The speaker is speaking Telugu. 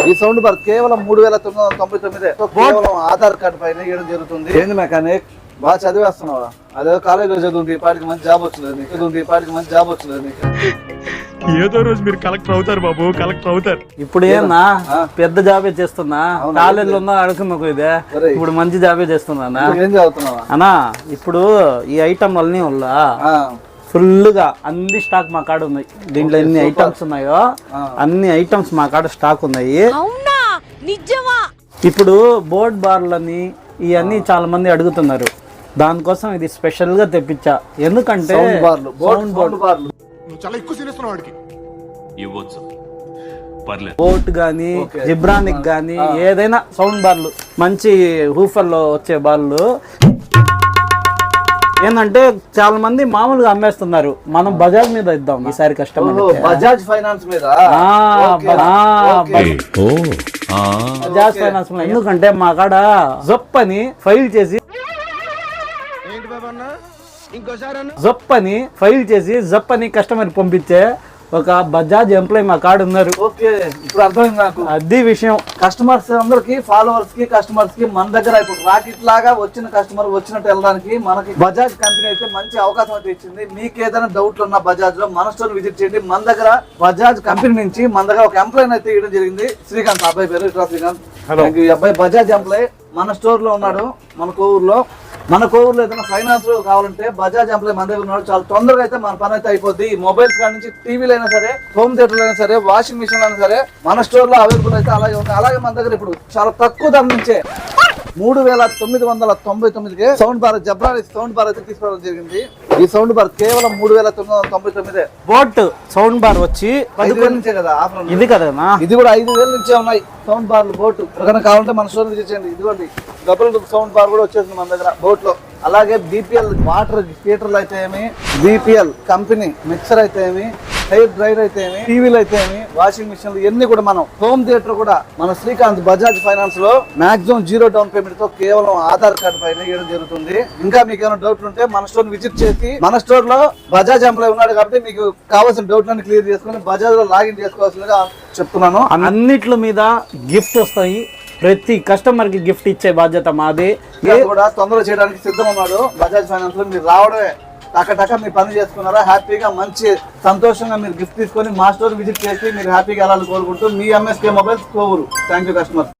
ఈ సౌండ్ బార్ కేవలం 3999 కేవలం ఆధార్ కార్డు పైన ఇవ్వడం జరుగుతుంది. ఏంది మెకానిక్ బాగా చదివేస్తున్నావా? అదే కాలేజీలో చదువుతుంది ఈ పాటికి మంచి జాబ్ వచ్చింది నీకు. ఏదో రోజు మీరు కలెక్టర్ అవుతారు బాబు, కలెక్టర్ అవుతారు. ఇప్పుడు ఏమన్నా పెద్ద జాబే చేస్తున్నా, కాలేజీలో ఉన్నా అడుగుతున్నా ఇదే. ఇప్పుడు మంచి జాబే చేస్తున్నా. ఏం చదువుతున్నావా అన్నా? ఇప్పుడు ఈ ఐటమ్ అన్ని వల్ల ఫుల్ గా అన్ని స్టాక్ మా కాడ ఉన్నాయి. దీంట్లో ఎన్ని ఐటమ్స్ ఉన్నాయో అన్ని ఐటమ్స్ మా కాడ స్టాక్ ఉన్నాయి. ఇప్పుడు బోర్డ్ బార్లని ఇవన్నీ చాలా మంది అడుగుతున్నారు. దానికోసం ఇది స్పెషల్ గా తెప్పించా. ఎందుకంటే బోట్ గానీ జిబ్రానిక్ గానీ ఏదైనా సౌండ్ బార్లు మంచి హూఫర్లో వచ్చే బార్లు ఏంటంటే చాలా మంది మామూలుగా అమ్మేస్తున్నారు. మనం బజాజ్ మీద ఇద్దాం ఈసారి కస్టమర్. బజాజ్ ఫైనాన్స్ మీద బజాజ్ ఫైనాన్స్ మీద. ఎందుకంటే మా కాడ జప్ అని ఫైల్ చేసి జప్ అని కస్టమర్ పంపించే ఒక బజాజ్ ఎంప్లాయ్ మా కాడ ఉన్నారు. ఓకే, ఇప్పుడు అర్థమైంది నాకు. అది విషయం. కస్టమర్స్ అందరికి, ఫాలోవర్స్ కి, కస్టమర్స్ కి మన దగ్గర ఇప్పుడు రాకెట్ లాగా వచ్చిన కస్టమర్ వచ్చినట్టు వెళ్ళడానికి మనకి బజాజ్ కంపెనీ అయితే మంచి అవకాశం అయితే ఇచ్చింది. మీకు ఏదైనా డౌట్లు ఉన్న బజాజ్ లో మన స్టోర్ విజిట్ చేయండి. మన దగ్గర బజాజ్ కంపెనీ నుంచి మన దగ్గర ఒక ఎంప్లాయ్ అయితే ఇవ్వడం జరిగింది. శ్రీకాంత్, అబ్బాయి పేరు శ్రీకాంత్. ఈ అబ్బాయి బజాజ్ ఎంప్లాయ్ మన స్టోర్ లో ఉన్నాడు. మన కోవూరులో ఏదైనా ఫైనాన్స్ కావాలంటే బజాజ్ ఎంప్లాయ్ మన దగ్గర ఉన్నాడు. చాలా తొందరగా అయితే మన పని అయితే అయిపోద్ది. మొబైల్స్ కాడ నుంచి టీవీలు అయినా సరే, హోమ్ థియేటర్లు అయినా సరే, వాషింగ్ మిషన్ అయినా సరే మన స్టోర్ లో అవైలబుల్ అయితే అలాగే ఉన్నాయి. అలాగే మన దగ్గర ఇప్పుడు చాలా తక్కువ ధర నుంచే 3999కి సౌండ్ బార్, జబ్రానిక్ సౌండ్ బార్ అయితే తీసుకోవడం జరిగింది. ఈ సౌండ్ బార్ కేవలం 3999. బోట్ సౌండ్ బార్ వచ్చి 10,000 నుంచే కదా ఆఫర్. ఇది కదా, ఇది కూడా 5,000 నుంచే ఉన్నాయి సౌండ్ బార్లు. బోట్ ఎవరైనా కావాలంటే మన స్టోర్ విజిట్ చేయండి. ఇదిగోండి డబుల్ సౌండ్ బార్ కూడా వచ్చేసింది మన దగ్గర బోట్ లో. అలాగే బీపీఎల్ వాటర్ హీటర్లు అయితే ఏమి, బీపీఎల్ కంపెనీ మిక్సర్ అయితే ఏమి, హెయిర్ డ్రైర్ అయితే ఏమి, టీవీలు అయితే ఏమి, వాషింగ్ మిషన్లు ఇవన్నీ కూడా మనం హోమ్ థియేటర్ కూడా మన శ్రీకాంత్ బజాజ్ ఫైనాన్స్ లో మాక్సిమం 0 డౌన్ పేమెంట్ తో కేవలం ఆధార్ కార్డు పైన ఇవ్వడం జరుగుతుంది. ఇంకా మీకు ఏమైనా డౌట్లు ఉంటే మన స్టోర్ విజిట్ చేసి, మన స్టోర్ లో బజాజ్ ఎంప్లాయ్ ఉన్నాడు కాబట్టి మీకు కావాల్సిన డౌట్లన్నీ క్లియర్ చేసుకుని బజాజ్ లో లాగిన్ చేసుకోవాల్సిందిగా చెప్తున్నాను. అన్నిట్ల మీద గిఫ్ట్ వస్తాయి. ప్రతి కస్టమర్ కి గిఫ్ట్ ఇచ్చే బాధ్యత మాది. కూడా తొందరగా చేయడానికి సిద్ధం ఉన్నాడు బజాజ్ ఫైనాన్స్ లో. మీరు రావడమే టక మీ పని చేసుకున్నారా, హ్యాపీగా మంచి సంతోషంగా మీరు గిఫ్ట్ తీసుకొని మా స్టోర్ విజిట్ చేసి మీరు హ్యాపీగా వెళ్ళాలని కోరుకుంటూ మీ MSK mobiles Kovur. Thank you customer.